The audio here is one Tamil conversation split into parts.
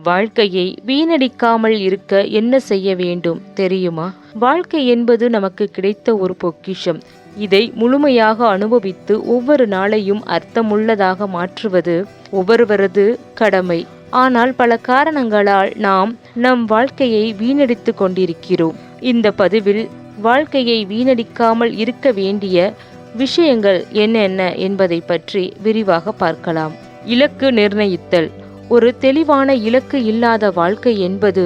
வாழ்க்கையை வீணடிக்காமல் இருக்க என்ன செய்ய வேண்டும் தெரியுமா? வாழ்க்கை என்பது நமக்கு கிடைத்த ஒரு பொக்கிஷம். இதை முழுமையாக அனுபவித்து ஒவ்வொரு நாளையும் அர்த்தமுள்ளதாக மாற்றுவது ஒவ்வொருவரது கடமை. ஆனால் பல காரணங்களால் நாம் நம் வாழ்க்கையை வீணடித்து கொண்டிருக்கிறோம். இந்த பதிவில் வாழ்க்கையை வீணடிக்காமல் இருக்க வேண்டிய விஷயங்கள் என்னென்ன என்பதை பற்றி விரிவாக பார்க்கலாம். இலக்கு நிர்ணயித்தல். ஒரு தெளிவான இலக்கு இல்லாத வாழ்க்கை என்பது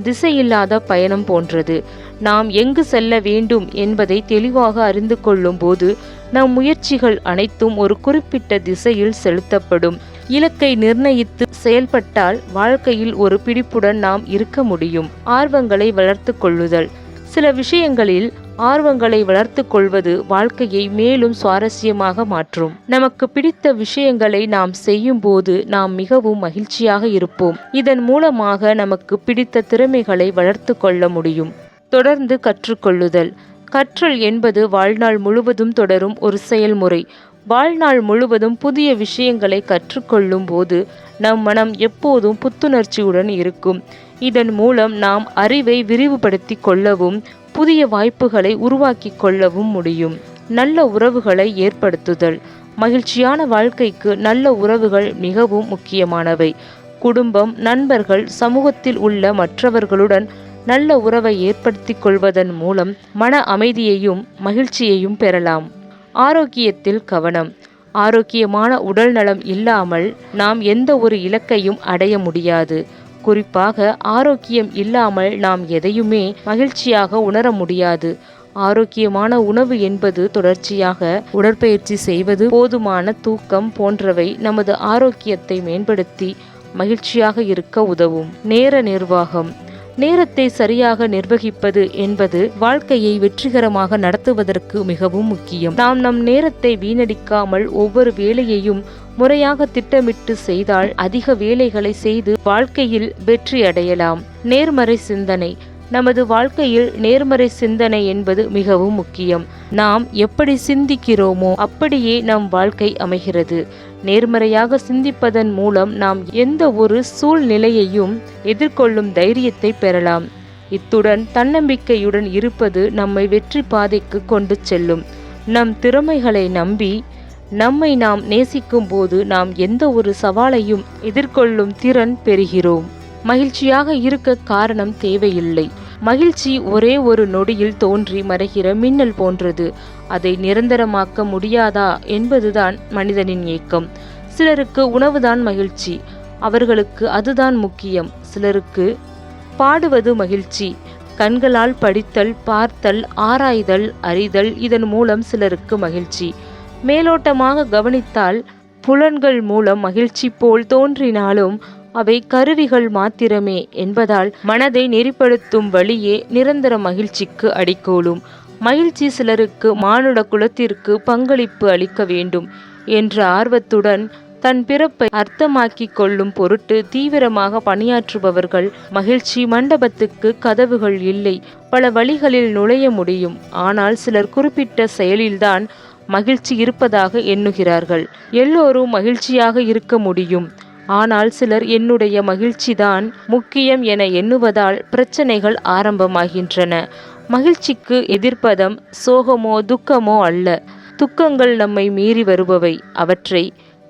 திசையில்லாத பயணம் போன்றது. நாம் எங்கு செல்ல வேண்டும் என்பதை தெளிவாக அறிந்து கொள்ளும் போது நம் முயற்சிகள் அனைத்தும் ஒரு குறிப்பிட்ட திசையில் செலுத்தப்படும். இலக்கை நிர்ணயித்து செயல்பட்டால் வாழ்க்கையில் ஒரு பிடிப்புடன் நாம் இருக்க முடியும். ஆர்வங்களை வளர்த்து கொள்ளுதல். சில விஷயங்களில் ஆர்வங்களை வளர்த்து கொள்வது வாழ்க்கையை மேலும் சுவாரஸ்யமாக மாற்றும். நமக்கு பிடித்த விஷயங்களை நாம் செய்யும் போது நாம் மிகவும் மகிழ்ச்சியாக இருப்போம். இதன் மூலமாக நமக்கு பிடித்த திறமைகளை வளர்த்து கொள்ள முடியும். தொடர்ந்து கற்றுக்கொள்ளுதல். கற்றல் என்பது வாழ்நாள் முழுவதும் தொடரும் ஒரு செயல்முறை. வாழ்நாள் முழுவதும் புதிய விஷயங்களை கற்றுக்கொள்ளும் போது நம் மனம் எப்போதும் புத்துணர்ச்சியுடன் இருக்கும். இதன் மூலம் நாம் அறிவை விரிவுபடுத்தி கொள்ளவும் புதிய வாய்ப்புகளை உருவாக்கி கொள்ளவும் முடியும். நல்ல உறவுகளை ஏற்படுத்துதல். மகிழ்ச்சியான வாழ்க்கைக்கு நல்ல உறவுகள் மிகவும் முக்கியமானவை. குடும்பம், நண்பர்கள், சமூகத்தில் உள்ள மற்றவர்களுடன் நல்ல உறவை ஏற்படுத்தி கொள்வதன் மூலம் மன அமைதியையும் மகிழ்ச்சியையும் பெறலாம். ஆரோக்கியத்தில் கவனம். ஆரோக்கியமான உடல் நலம் இல்லாமல் நாம் எந்த ஒரு இலக்கையும் அடைய முடியாது. குறிப்பாக ஆரோக்கியம் இல்லாமல் நாம் எதையுமே மகிழ்ச்சியாக உணர முடியாது. ஆரோக்கியமான உணவு என்பது தொடர்ச்சியாக உடற்பயிற்சி செய்வது, போதுமான தூக்கம் போன்றவை நமது ஆரோக்கியத்தை மேம்படுத்தி மகிழ்ச்சியாக இருக்க உதவும். நேர நிர்வாகம். நேரத்தை சரியாக நிர்வகிப்பது என்பது வாழ்க்கையை வெற்றிகரமாக நடத்துவதற்கு மிகவும் முக்கியம். நாம் நம் நேரத்தை வீணடிக்காமல் ஒவ்வொரு வேலையையும் முறையாக திட்டமிட்டு செய்தால் அதிக வேலைகளை செய்து வாழ்க்கையில் வெற்றி அடையலாம். நேர்மறை சிந்தனை. நமது வாழ்க்கையில் நேர்மறை சிந்தனை என்பது மிகவும் முக்கியம். நாம் எப்படி சிந்திக்கிறோமோ அப்படியே நம் வாழ்க்கை அமைகிறது. நேர்மறையாக சிந்திப்பதன் மூலம் நாம் எந்த ஒரு சூழ்நிலையையும் எதிர்கொள்ளும் தைரியத்தை பெறலாம். இத்துடன் தன்னம்பிக்கையுடன் இருப்பது நம்மை வெற்றி பாதைக்கு கொண்டு செல்லும். நம் திறமைகளை நம்பி நம்மை நாம் நேசிக்கும் போது நாம் எந்த ஒரு சவாலையும் எதிர்கொள்ளும் திறன் பெறுகிறோம். மகிழ்ச்சியாக இருக்க காரணம் தேவையில்லை. மகிழ்ச்சி ஒரே ஒரு நொடியில் தோன்றி மறைகிற மின்னல் போன்றது. அதை நிரந்தரமாக்க முடியாதா என்பதுதான் மனிதனின் ஏக்கம். சிலருக்கு உணவுதான் மகிழ்ச்சி, அவர்களுக்கு அதுதான் முக்கியம். சிலருக்கு பாடுவது மகிழ்ச்சி. கண்களால் படித்தல், பார்த்தல், ஆராய்தல், அறிதல், இதன் மூலம் சிலருக்கு மகிழ்ச்சி. மேலோட்டமாக கவனித்தால் புலன்கள் மூலம் மகிழ்ச்சி போல் தோன்றினாலும் அவை கருவிகள் மாத்திரமே என்பதால் மனதை நெறிப்படுத்தும் வழியே நிரந்தர மகிழ்ச்சிக்கு அடிக்கோலும். மகிழ்ச்சி சிலருக்கு மானுட குலத்திற்கு பங்களிப்பு அளிக்க வேண்டும் என்ற ஆர்வத்துடன் தன் பிறப்பை அர்த்தமாக்கி கொள்ளும் பொருட்டு தீவிரமாக பணியாற்றுபவர்கள். மகிழ்ச்சி மண்டபத்துக்கு கதவுகள் இல்லை. பல வழிகளில் நுழைய முடியும். ஆனால் சிலர் குறிப்பிட்ட செயலில்தான் மகிழ்ச்சி இருப்பதாக எண்ணுகிறார்கள். எல்லோரும் மகிழ்ச்சியாக இருக்க முடியும், ஆனால் சிலர் என்னுடைய மகிழ்ச்சிதான் முக்கியம் என எண்ணுவதால் பிரச்சனைகள் ஆரம்பமாகின்றன. மகிழ்ச்சிக்கு எதிர்ப்பதம் சோகமோ துக்கமோ அல்ல. துக்கங்கள் நம்மை மீறி வருபவை. அவற்றை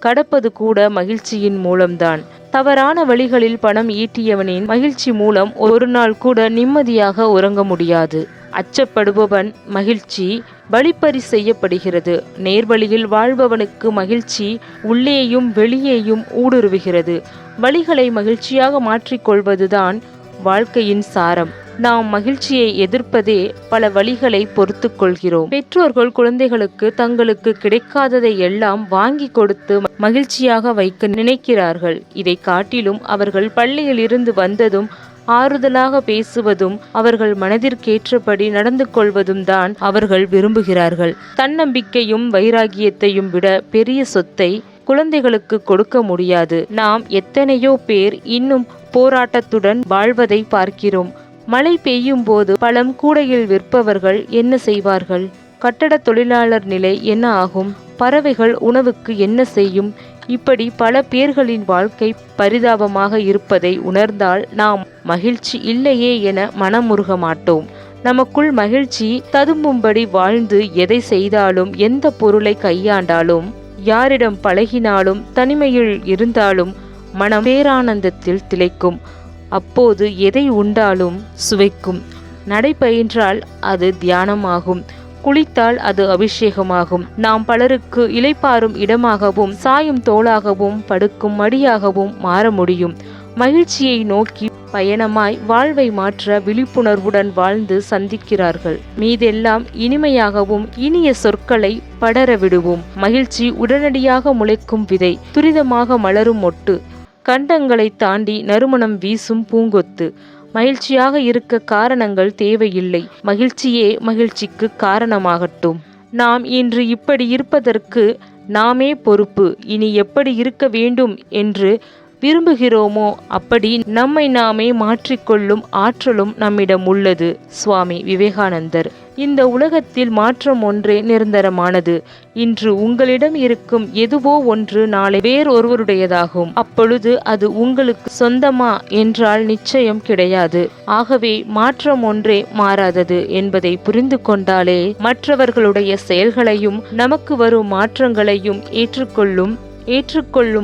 கடப்பது கூட மகிழ்ச்சியின் மூலம்தான். தவறான வழிகளில் பணம் ஈட்டியவனின் மகிழ்ச்சி மூலம் ஒரு நாள் கூட நிம்மதியாக உறங்க முடியாது. அச்சப்படுபவன் மகிழ்ச்சி வழிப்பறி செய்யப்படுகிறது. நேர்வழியில் வாழ்பவனுக்கு மகிழ்ச்சி உள்ளேயும் வெளியேயும் ஊடுருவுகிறது. வழிகளை மகிழ்ச்சியாக மாற்றிக்கொள்வதுதான் வாழ்க்கையின் சாரம். நாம் மகிழ்ச்சியை எதிர்ப்பதே பல வழிகளை பொறுத்து கொள்கிறோம். பெற்றோர்கள் குழந்தைகளுக்கு தங்களுக்கு கிடைக்காததை எல்லாம் வாங்கி கொடுத்து மகிழ்ச்சியாக வைக்க நினைக்கிறார்கள். இதை காட்டிலும் அவர்கள் பள்ளியில் இருந்து வந்ததும் ஆறுதலாக பேசுவதும் அவர்கள் மனதிற்கேற்றபடி நடந்து கொள்வதும் தான் அவர்கள் விரும்புகிறார்கள். தன்னம்பிக்கையும் வைராகியத்தையும் விட பெரிய சொத்தை குழந்தைகளுக்கு கொடுக்க முடியாது. நாம் எத்தனையோ பேர் இன்னும் போராட்டத்துடன் வாழ்வதை பார்க்கிறோம். மழை பெய்யும் போது பழம் கூடையில் விற்பவர்கள் என்ன செய்வார்கள்? கட்டட தொழிலாளர் நிலை என்ன ஆகும்? பறவைகள் உணவுக்கு என்ன செய்யும்? இப்படி பல பேர்களின் வாழ்க்கை பரிதாபமாக இருப்பதை உணர்ந்தால் நாம் மகிழ்ச்சி இல்லையே என மனமுருக மாட்டோம். நமக்குள் மகிழ்ச்சி ததும்பும்படி வாழ்ந்து எதை செய்தாலும், எந்த பொருளை கையாண்டாலும், யாரிடம் பழகினாலும், தனிமையில் இருந்தாலும் மனம் பேரானந்தத்தில் திளைக்கும். அப்போது எதை உண்டாலும் சுவைக்கும். நடைபயின்றால் அது தியானமாகும். குளித்தால் அது அபிஷேகமாகும். நாம் பலருக்கு இளைப்பாறும் இடமாகவும், சாயும் தோளாகவும், படுக்கும் மடியாகவும் மாற முடியும். மகிழ்ச்சியை நோக்கி பயணமாய் வாழ்வை மாற்ற விழிப்புணர்வுடன் வாழ்ந்து சந்திக்கிறார்கள். மீதெல்லாம் இனிமையாகவும் இனிய சொற்களை படர விடுவோம். மகிழ்ச்சி உடனடியாக முளைக்கும் விதை, துரிதமாக மலரும் மொட்டு, கண்டங்களை தாண்டி நறுமணம் வீசும் பூங்கொத்து. மகிழ்ச்சியாக இருக்க காரணங்கள் தேவையில்லை. மகிழ்ச்சியே மகிழ்ச்சிக்கு காரணமாகட்டும். நாம் இன்று இப்படி இருப்பதற்கு நாமே பொறுப்பு. இனி எப்படி இருக்க வேண்டும் என்று விரும்புகிறோமோ அப்படி நம்மை நாமே மாற்றிக்கொள்ளும் ஆற்றலும் நம்மிடம் உள்ளது. சுவாமி விவேகானந்தர். இந்த உலகத்தில் மாற்றம் ஒன்றே நிரந்தரமானது. இன்று உங்களிடம் இருக்கும் எதுவோ ஒன்று நாளை வேறொருவருடையதாகும். அப்பொழுது அது உங்களுக்கு சொந்தமா என்றால் நிச்சயம் கிடையாது. ஆகவே மாற்றம் ஒன்றே மாறாதது என்பதை புரிந்து கொண்டாலே மற்றவர்களுடைய செயல்களையும் நமக்கு வரும் மாற்றங்களையும் ஏற்றுக்கொள்ளும்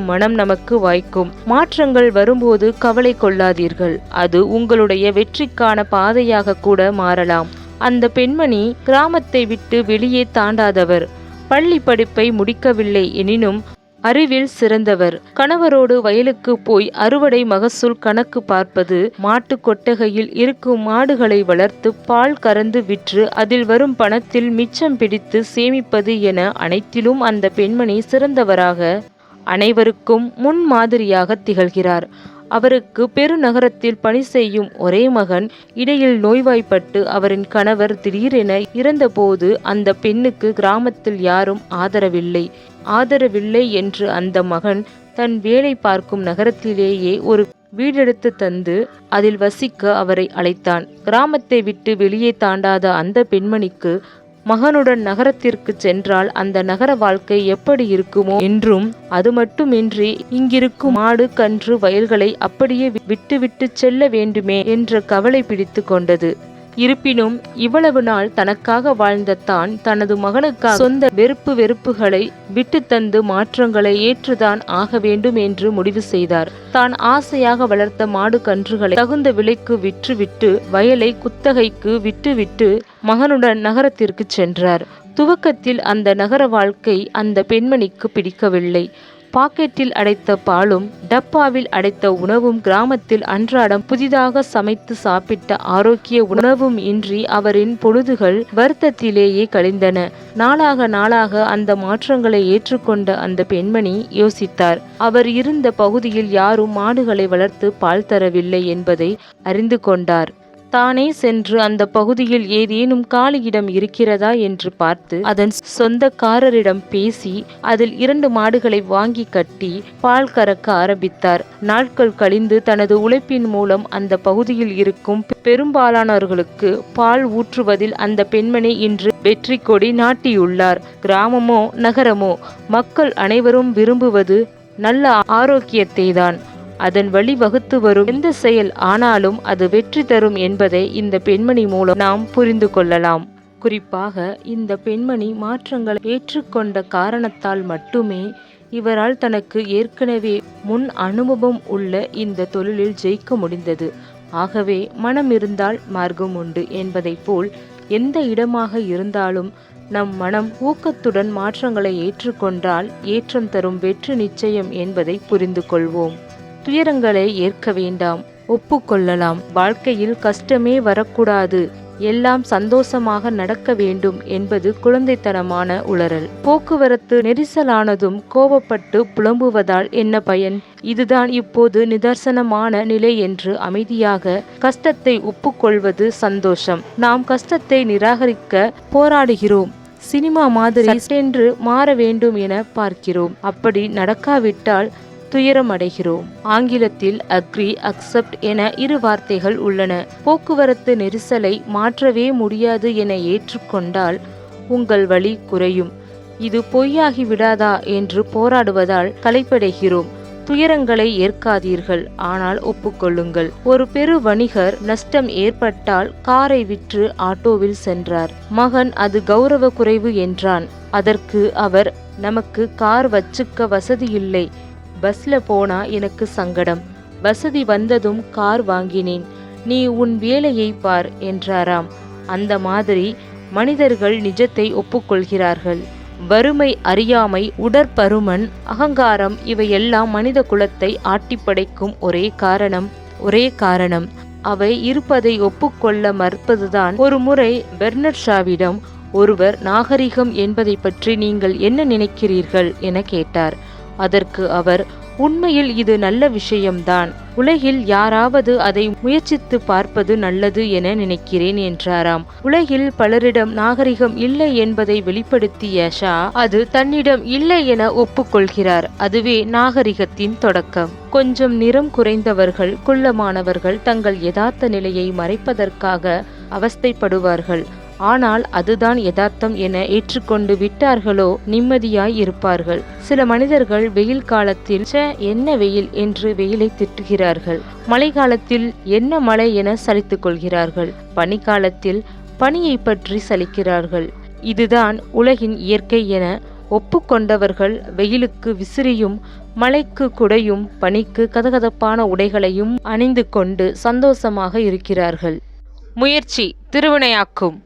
மனம் நமக்கு வாய்க்கும். மாற்றங்கள் வரும்போது கவலை கொள்ளாதீர்கள். அது உங்களுடைய வெற்றிக்கான பாதையாக கூட மாறலாம். அந்த பெண்மணி கிராமத்தை விட்டு வெளியே தாண்டாதவர். பள்ளி படிப்பை முடிக்கவில்லை எனினும் அறிவில் சிறந்தவர். கணவரோடு வயலுக்கு போய் அறுவடை மகசூல் கணக்கு பார்ப்பது, மாட்டு கொட்டகையில் இருக்கும் மாடுகளை வளர்த்து பால் கறந்து விற்று அதில் வரும் பணத்தில் மிச்சம் பிடித்து சேமிப்பது என அனைத்திலும் அந்த பெண்மணி சிறந்தவராக அனைவருக்கும் முன்மாதிரியாக திகழ்கிறார். அவருக்கு பெருநகரத்தில் பணி செய்யும் ஒரே மகன். இடையில் நோய்வாய்ப்பட்டு அவரின் கணவர் திடீரென இறந்தபோது அந்த பெண்ணுக்கு கிராமத்தில் யாரும் ஆதரவில்லை என்று அந்த மகன் தன் வேலை பார்க்கும் நகரத்திலேயே ஒரு வீடெடுத்து தந்து அதில் வசிக்க அவரை அழைத்தான். கிராமத்தை விட்டு வெளியே தாண்டாத அந்த பெண்மணிக்கு மகனுடன் நகரத்திற்கு சென்றால் அந்த நகர வாழ்க்கை எப்படி இருக்குமோ என்றும், அது மட்டுமின்றி இங்கிருக்கும் மாடு கன்று வயல்களை அப்படியே விட்டுவிட்டு செல்ல வேண்டுமே என்ற கவலை பிடித்து கொண்டது. இருப்பினும் இவ்வளவு நாள் தனக்காக வாழ்ந்த தான் தனது மகனுக்காக சொந்த வெறுப்புகளை விட்டு தந்து மாற்றங்களை ஏற்றுதான் ஆக வேண்டும் என்று முடிவு செய்தார். தான் ஆசையாக வளர்த்த மாடு கன்றுகளை தகுந்த விலைக்கு விற்றுவிட்டு வயலை குத்தகைக்கு விட்டுவிட்டு மகனுடன் நகரத்திற்கு சென்றார். துவக்கத்தில் அந்த நகர வாழ்க்கை அந்த பெண்மணிக்கு பிடிக்கவில்லை. பாக்கெட்டில் அடைத்த பாலும் டப்பாவில் அடைத்த உணவும் கிராமத்தில் அன்றாடம் புதிதாக சமைத்து சாப்பிட்ட ஆரோக்கிய உணவும் இன்றி அவரின் பொழுதுகள் வருத்தத்திலேயே கழிந்தன. நாளாக அந்த மாற்றங்களை ஏற்றுக்கொண்ட அந்த பெண்மணி யோசித்தார். அவர் இருந்த பகுதியில் யாரும் மாடுகளை வளர்த்து பால் தரவில்லை என்பதை அறிந்து கொண்டார். தானே சென்று அந்த பகுதியில் ஏதேனும் காலி இடம் இருக்கிறதா என்று பார்த்து அதன் சொந்தக்காரரிடம் பேசி அதில் 2 மாடுகளை வாங்கி கட்டி பால் கறக்க ஆரம்பித்தார். நாட்கள் கழிந்து தனது உழைப்பின் மூலம் அந்த பகுதியில் இருக்கும் பெரும்பாலானவர்களுக்கு பால் ஊற்றுவதில் அந்த பெண்மணி இன்று வெற்றி கொடி நாட்டியுள்ளார். கிராமமோ நகரமோ மக்கள் அனைவரும் விரும்புவது நல்ல ஆரோக்கியத்தை தான். அதன் வழி வகுத்து வரும் எந்த செயல் ஆனாலும் அது வெற்றி தரும் என்பதை இந்த பெண்மணி மூலம் நாம் புரிந்து கொள்ளலாம். குறிப்பாக இந்த பெண்மணி மாற்றங்களை ஏற்றுக்கொண்ட காரணத்தால் மட்டுமே இவரால் தனக்கு ஏற்கனவே முன் அனுபவம் உள்ள இந்த தொழிலில் ஜெயிக்க முடிந்தது. ஆகவே மனம் இருந்தால் மார்க்கம் உண்டு என்பதை போல் எந்த இடமாக இருந்தாலும் நம் மனம் ஊக்கத்துடன் மாற்றங்களை ஏற்றுக்கொண்டால் ஏற்றம் தரும் வெற்றி நிச்சயம் என்பதை புரிந்து கொள்வோம். துயரங்களை ஏற்க வேண்டாம், ஒப்புக்கொள்ளலாம். வாழ்க்கையில் கஷ்டமே வரக்கூடாது, எல்லாம் சந்தோஷமாக நடக்க வேண்டும் என்பது குழந்தைத்தனமான உளறல். போக்குவரத்து நெரிசலானதும் கோபப்பட்டு புலம்புவதால் என்ன பயன்? இதுதான் இப்போது நிதர்சனமான நிலை என்று அமைதியாக கஷ்டத்தை ஒப்புக்கொள்வது சந்தோஷம். நாம் கஷ்டத்தை நிராகரிக்க போராடுகிறோம். சினிமா மாதிரி சட்டென்று மாற வேண்டும் என பார்க்கிறோம். அப்படி நடக்காவிட்டால் துயரம் அடைகிறோம். ஆங்கிலத்தில் அக்ரி, அக்செப்ட் என 2 வார்த்தைகள் உள்ளன. போக்குவரத்து நெரிசலை மாற்றவே முடியாது என ஏற்றுக்கொண்டால் உங்கள் வலி குறையும். இது பொய்யாகி விடாதா என்று போராடுவதால் களைப்படைகிறோம். துயரங்களை ஏற்காதீர்கள், ஆனால் ஒப்புக்கொள்ளுங்கள். ஒரு பெரு வணிகர் நஷ்டம் ஏற்பட்டால் காரை விற்று ஆட்டோவில் சென்றார். மகன் அது கௌரவ குறைவு என்றான். அதற்கு அவர், நமக்கு கார் வச்சுக்க வசதி இல்லை, பஸ்ல போனா எனக்கு சங்கடம். வசதி வந்ததும் கார் வாங்கினேன், நீ உன் வேலையை பார் என்றாராம். அந்த மாதிரி மனிதர்கள் நிஜத்தை ஒப்புக்கொள்கிறார்கள். வறுமை, அறியாமை, உடற்பருமன், அகங்காரம் இவையெல்லாம் மனித குலத்தை ஆட்டிப்படைக்கும் ஒரே காரணம். அவை இருப்பதை ஒப்புக்கொள்ள மறுப்பதுதான். ஒரு முறை பெர்னட் ஷாவிடம் ஒருவர் நாகரிகம் என்பதை பற்றி நீங்கள் என்ன நினைக்கிறீர்கள் என கேட்டார். அதற்கு அவர், உண்மையில் இது நல்ல விஷயம்தான். உலகில் யாராவது அதை முயற்சித்து பார்ப்பது நல்லது என நினைக்கிறேன் என்றாராம். உலகில் பலரிடம் நாகரிகம் இல்லை என்பதை வெளிப்படுத்திய ஷா அது தன்னிடம் இல்லை என ஒப்புக்கொள்கிறார். அதுவே நாகரிகத்தின் தொடக்கம். கொஞ்சம் நிறம் குறைந்தவர்கள், குள்ளமானவர்கள் தங்கள் யதார்த்த நிலையை மறைப்பதற்காக அவஸ்தைப்படுவார்கள். ஆனால் அதுதான் யதார்த்தம் என ஏற்றுக்கொண்டு விட்டார்களோ நிம்மதியாய் இருப்பார்கள். சில மனிதர்கள் வெயில் காலத்தில் என்ன வெயில் என்று வெயிலை திட்டுகிறார்கள். மழை காலத்தில் என்ன மழை என சலித்துக் கொள்கிறார்கள். பனிக்காலத்தில் பனியை பற்றி சலிக்கிறார்கள். இதுதான் உலகின் இயற்கை என ஒப்புக்கொண்டவர்கள் வெயிலுக்கு விசிறியும், மழைக்கு குடையும், பனிக்கு கதகதப்பான உடைகளையும் அணிந்து கொண்டு சந்தோஷமாக இருக்கிறார்கள். முயற்சி திருவினையாக்கும்.